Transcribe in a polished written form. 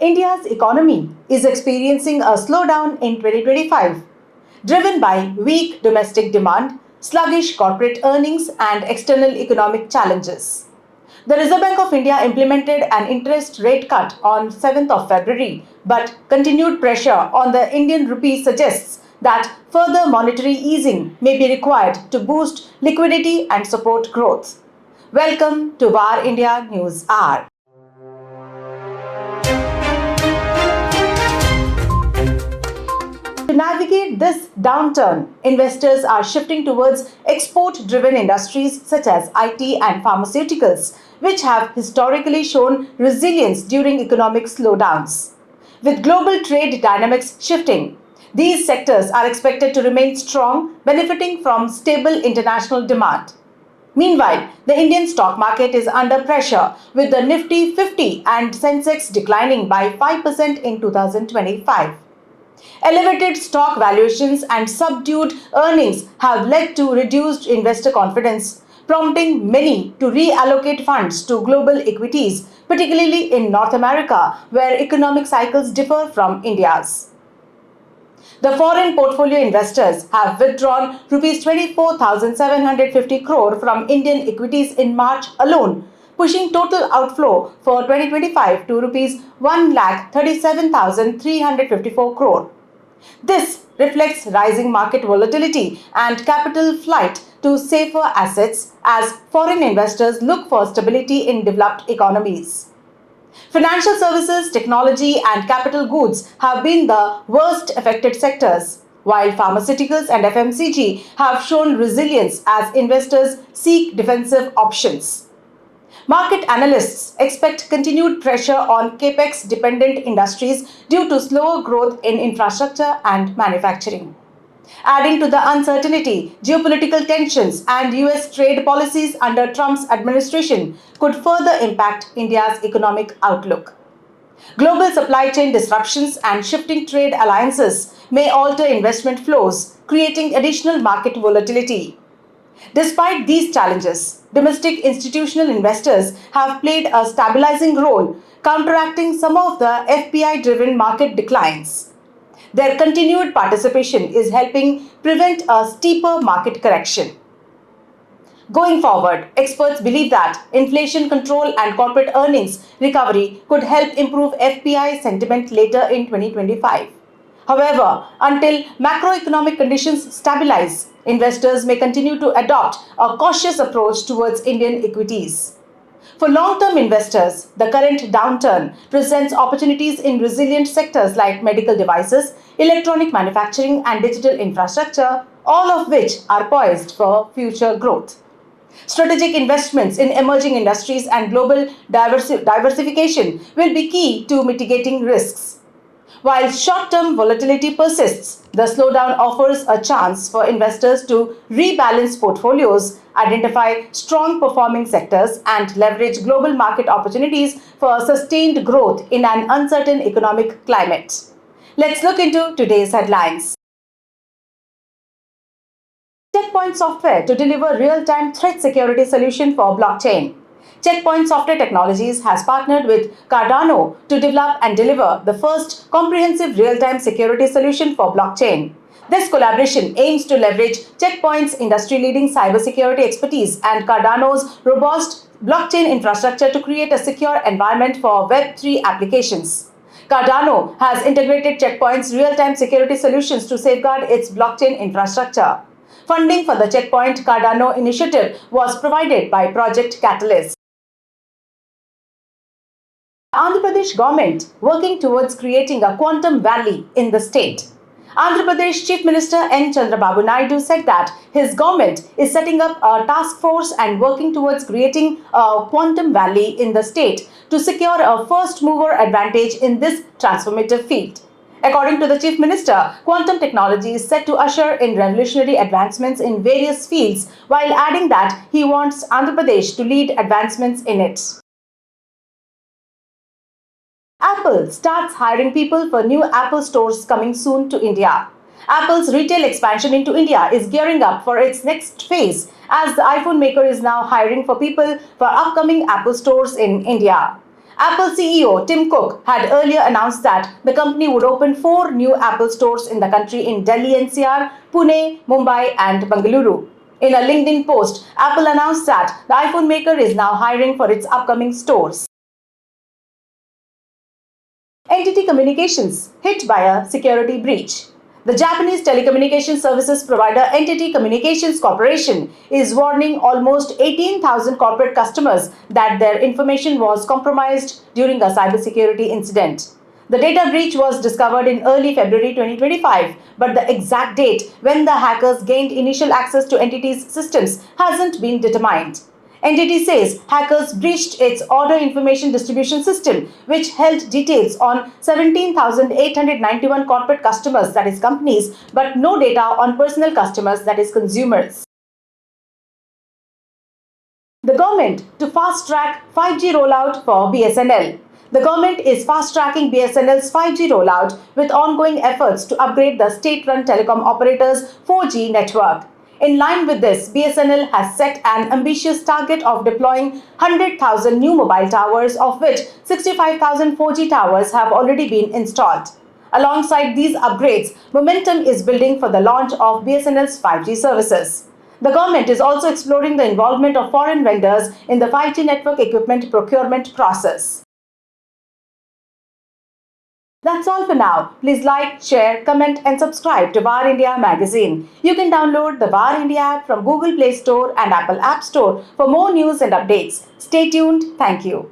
India's economy is experiencing a slowdown in 2025, driven by weak domestic demand, sluggish corporate earnings, and external economic challenges. The Reserve Bank of India implemented an interest rate cut on 7th of February, but continued pressure on the Indian rupee suggests that further monetary easing may be required to boost liquidity and support growth. Welcome to VAR India News Hour. To navigate this downturn, investors are shifting towards export-driven industries such as IT and pharmaceuticals, which have historically shown resilience during economic slowdowns. With global trade dynamics shifting, these sectors are expected to remain strong, benefiting from stable international demand. Meanwhile, the Indian stock market is under pressure, with the Nifty 50 and Sensex declining by 5% in 2025. Elevated stock valuations and subdued earnings have led to reduced investor confidence, prompting many to reallocate funds to global equities, particularly in North America, where economic cycles differ from India's. The foreign portfolio investors have withdrawn Rs 24,750 crore from Indian equities in March alone, pushing total outflow for 2025 to Rs 1,37,354 crore. This reflects rising market volatility and capital flight to safer assets as foreign investors look for stability in developed economies. Financial services, technology, and capital goods have been the worst affected sectors, while pharmaceuticals and FMCG have shown resilience as investors seek defensive options. Market analysts expect continued pressure on capex-dependent industries due to slower growth in infrastructure and manufacturing. Adding to the uncertainty, geopolitical tensions and US trade policies under Trump's administration could further impact India's economic outlook. Global supply chain disruptions and shifting trade alliances may alter investment flows, creating additional market volatility. Despite these challenges, domestic institutional investors have played a stabilizing role, counteracting some of the FPI-driven market declines. Their continued participation is helping prevent a steeper market correction. Going forward, experts believe that inflation control and corporate earnings recovery could help improve FPI sentiment later in 2025. However, until macroeconomic conditions stabilize, investors may continue to adopt a cautious approach towards Indian equities. For long-term investors, the current downturn presents opportunities in resilient sectors like medical devices, electronic manufacturing, and digital infrastructure, all of which are poised for future growth. Strategic investments in emerging industries and global diversification will be key to mitigating risks. While short-term volatility persists, the slowdown offers a chance for investors to rebalance portfolios, identify strong performing sectors, and leverage global market opportunities for sustained growth in an uncertain economic climate. Let's look into today's headlines. Checkpoint Software to deliver real-time threat security solution for blockchain. Checkpoint Software Technologies has partnered with Cardano to develop and deliver the first comprehensive real-time security solution for blockchain. This collaboration aims to leverage Checkpoint's industry-leading cybersecurity expertise and Cardano's robust blockchain infrastructure to create a secure environment for Web3 applications. Cardano has integrated Checkpoint's real-time security solutions to safeguard its blockchain infrastructure. Funding for the Checkpoint Cardano initiative was provided by Project Catalyst. Andhra Pradesh government working towards creating a quantum valley in the state. Andhra Pradesh Chief Minister N. Chandrababu Naidu said that his government is setting up a task force and working towards creating a quantum valley in the state to secure a first mover advantage in this transformative field. According to the Chief Minister, quantum technology is set to usher in revolutionary advancements in various fields, while adding that he wants Andhra Pradesh to lead advancements in it. Apple starts hiring people for new Apple stores coming soon to India. Apple's retail expansion into India is gearing up for its next phase as the iPhone maker is now hiring for people for upcoming Apple stores in India. Apple CEO Tim Cook had earlier announced that the company would open 4 new Apple stores in the country in Delhi NCR, Pune, Mumbai, and Bengaluru. In a LinkedIn post, Apple announced that the iPhone maker is now hiring for its upcoming stores. NTT Communications hit by a security breach. The Japanese telecommunications services provider NTT Communications Corporation is warning almost 18,000 corporate customers that their information was compromised during a cybersecurity incident. The data breach was discovered in early February 2025, but the exact date when the hackers gained initial access to NTT's systems hasn't been determined. NTT says hackers breached its order information distribution system, which held details on 17,891 corporate customers, that is companies, but no data on personal customers, that is consumers. The government to fast-track 5G rollout for BSNL. The government is fast-tracking BSNL's 5G rollout with ongoing efforts to upgrade the state-run telecom operator's 4G network. In line with this, BSNL has set an ambitious target of deploying 100,000 new mobile towers, of which 65,000 4G towers have already been installed. Alongside these upgrades, momentum is building for the launch of BSNL's 5G services. The government is also exploring the involvement of foreign vendors in the 5G network equipment procurement process. That's all for now. Please like, share, comment and subscribe to VAR India magazine. You can download the VAR India app from Google Play Store and Apple App Store for more news and updates. Stay tuned. Thank you.